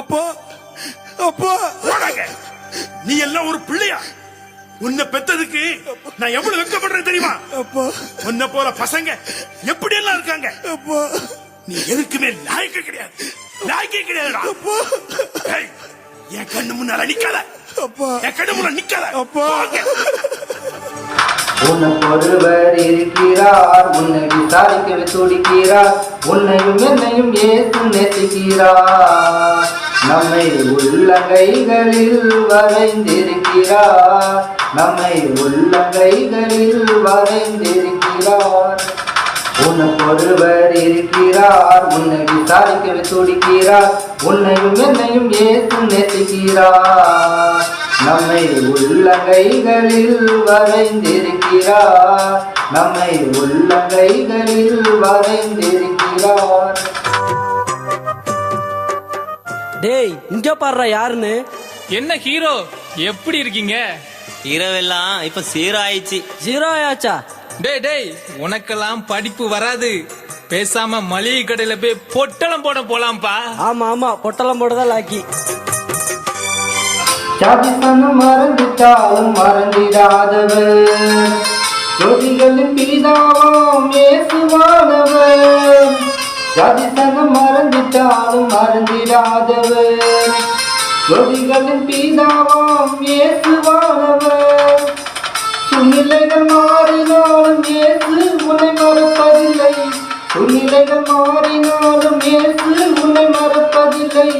அப்பா அப்பா போடாங்க. நீ எல்லாம் ஒரு பிள்ளையா? உன்னை பெத்ததுக்கு நான் எவ்வளவு வெட்கப்படுறேன் தெரியுமா? அப்பா உன்னை போல பசங்க எப்படி எல்லாம் இருக்காங்க. அப்பா நீ எதுக்குமே லாய்க்கு கிடையாது, லாய்க்கே கிடையாதுடா. அப்பா ஏய், என் கண்ணு முன்னால நிக்காத, அப்பா என் கண்ணு முன்னால நிக்காத. அப்பா. உனக்கு ஒருவர் இருக்கிறார், உன்னை விசாரிக்கவே துடிக்கிறார், உன்னையும் என்னையும் இயேசு நேசிக்கிறார். நம்மை உள்ளங்கைகளில் வரைந்திருக்கிறார், நம்மை உள்ளங்கைகளில் வரைந்திருக்கிறார். உனக்கு ஒருவர் இருக்கிறார், உன்னை விசாரிக்கவே துடிக்கிறார், உன்னையும் என்னையும் இயேசு நேசிக்கிறார். நம்மை உள்ளங்கைகளில் வரைந்திருக்கிறார், நம்மை உள்ளங்கைகளில் வரைந்திருக்கிறார். டேய் இங்க பாடுற யாருன்னு? என்ன ஹீரோ, எப்படி இருக்கீங்க? இரவெல்லாம் இப்ப சீராயிடுச்சு. ஜீரோ ஆயாச்சா? டேய் டேய், உனக்கெல்லாம் படிப்பு வராது. பேசாம மளிகை கடையில போய் பொட்டலம் போட போலாம்ப்பா. ஆமா ஆமா, பொட்டலம் போடுறதா லாக்கி. சாதிசனம் மறந்துட்டாலும் மறந்திடாதவர், ஜோதிகளின் பிதாவாம் இயேசுவானவர். சாதிசனம் மறந்துட்டாலும் மறந்திடாதவர், ஜோதிகளின் பிதாவாம் இயேசுவானவர். சூழ்நிலைகள் மாறினாலும் இயேசு உன்னை மறப்பதில்லை, சூழ்நிலைகள் மாறினாலும் இயேசு உன்னை மறப்பதில்லை.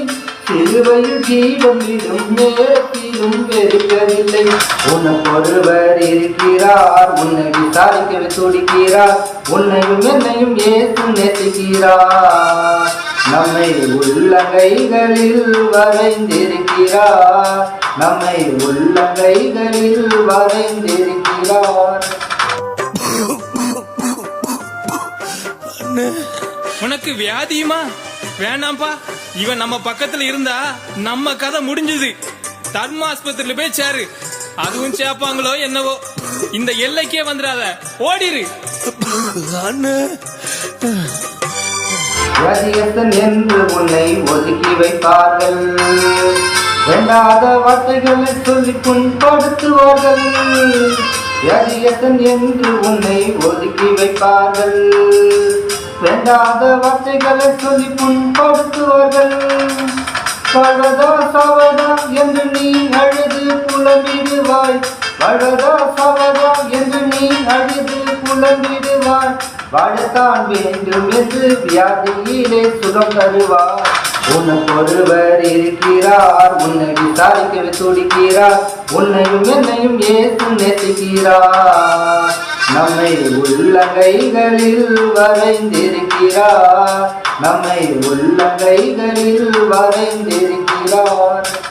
சிலுவையில் ஜீவன் விடும் நேரத்திலும் வெறுக்கவில்லை. உனக்கு ஒருவர் இருக்கிறார், உன்னை விசாரிக்கவே துடிக்கிறார், உன்னையும் என்னையும் இயேசு நேசிக்கிறார். நம்மை உள்ளங்கைகளில் வரைந்திருக்கிறார், நம்மை உள்ளங்கைகளில் வரைந்திருக்கிறார். உனக்கு வியாதியுமா? வேணாம்ப்பா, இவன் நம்ம பக்கத்துல இருந்தா நம்ம கதை முடிஞ்சது. தர்ம ஆஸ்பத்திரியில போய் சேரு. அதுவும் சேப்பாங்களோ என்னவோ. இந்த எல்லைக்கே வந்துடாத, ஓடிரு. வியாதியஸ்தன் என்று உன்னை ஒதுக்கி வைப்பார்கள், வேண்டாத வார்த்தைகளை சொல்லி புண்படுத்துவார்கள். வியாதியஸ்தன் என்று உன்னை ஒதுக்கி வைப்பார்கள், வேண்டாத வார்த்தைகளை சொல்லி புண்படுத்துவார்கள். வாழ்வதா சாவதா என்று நீ அழுது புலம்பிடுவாய், வாழ்வதா சாவதா என்று நீ அழுது புலம்பிடுவாய். வாழத்தான் வேண்டும் என்று வியாதியிலே சுகம் தருவார். உனக்கு ஒருவர் இருக்கிறார், உன்னை விசாரிக்கவே துடிக்கிறார், உன்னையும் என்னையும் இயேசு நேசிக்கிறார். நம்மை உள்ளங்கைகளில் வரைந்திருக்கிறார், நம்மை உள்ளங்கைகளில் வரைந்திருக்கிறார்.